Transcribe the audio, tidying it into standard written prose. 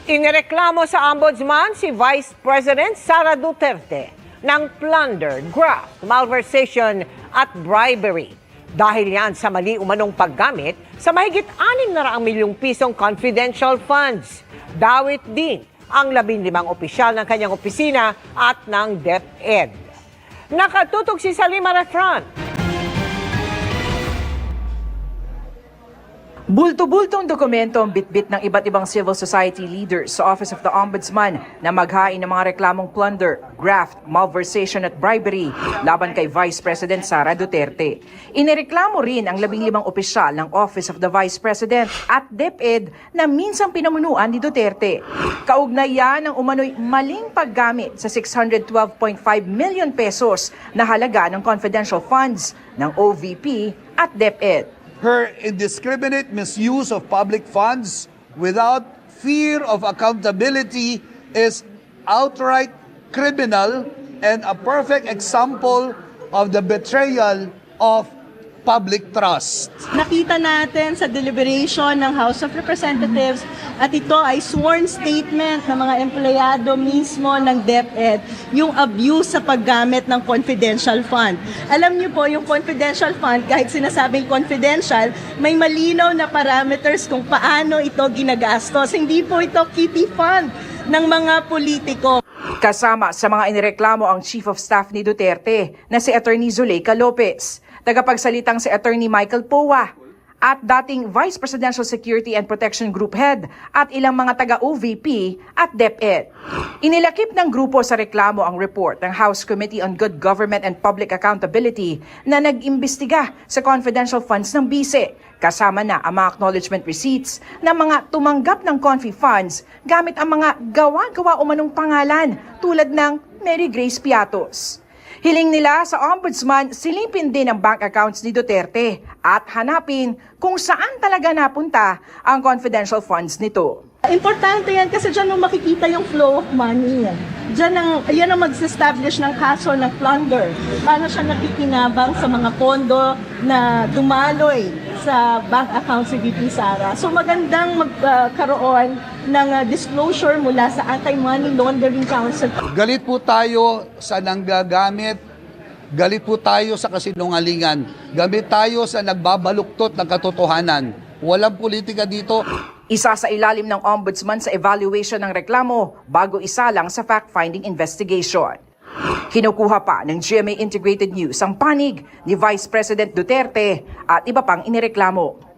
Inireklamo sa Ombudsman si Vice President Sara Duterte ng plunder, graft, malversation at bribery. Dahil yan sa mali umanong paggamit sa mahigit 600 milyong pisong confidential funds. Dawit din ang 15 opisyal ng kanyang opisina at ng DepEd. Nakatutok si Salima Refran. Bulto-bultong dokumento ang bitbit ng iba't ibang civil society leaders sa Office of the Ombudsman na maghain ng mga reklamong plunder, graft, malversation at bribery laban kay Vice President Sara Duterte. Inireklamo rin ang 15 opisyal ng Office of the Vice President at DepEd na minsang pinamunuan ni Duterte. Kaugnay yan ang umano'y maling paggamit sa 612.5 million pesos na halaga ng confidential funds ng OVP at DepEd. Her indiscriminate misuse of public funds without fear of accountability is outright criminal and a perfect example of the betrayal of public trust. Nakita natin sa deliberation ng House of Representatives at ito ay sworn statement ng mga empleyado mismo ng DepEd, yung abuse sa paggamit ng confidential fund. Alam niyo po, yung confidential fund, kahit sinasabing confidential, may malinaw na parameters kung paano ito ginagastos. Hindi po ito kitty fund ng mga politiko. Kasama sa mga inireklamo ang Chief of Staff ni Duterte na si Attorney Zuleika Lopez, tagapagsalitang si Attorney Michael Poa, at dating Vice Presidential Security and Protection Group Head at ilang mga taga-OVP at DepEd. Inilakip ng grupo sa reklamo ang report ng House Committee on Good Government and Public Accountability na nag-imbestiga sa confidential funds ng BISE, kasama na ang mga acknowledgement receipts ng mga tumanggap ng confi funds gamit ang mga gawa-gawa umanong pangalan tulad ng Mary Grace Piatos. Hiling nila sa Ombudsman silipin din ang bank accounts ni Duterte at hanapin kung saan talaga napunta ang confidential funds nito. Importante yan kasi dyan mo makikita yung flow of money. Yan ang mag-establish ng kaso ng plunder. Paano siya nakikinabang sa mga pondo na dumaloy sa bank accounts ni VP Sara. So magandang magkaroon ng disclosure mula sa Anti-Money Laundering Council. Galit po tayo sa nanggagamit, galit po tayo sa kasinungalingan, galit tayo sa nagbabaluktot ng katotohanan. Walang politika dito. Isa sa ilalim ng Ombudsman sa evaluation ng reklamo bago isa lang sa fact-finding investigation. Kinukuha pa ng GMA Integrated News ang panig ni Vice President Duterte at iba pang inireklamo.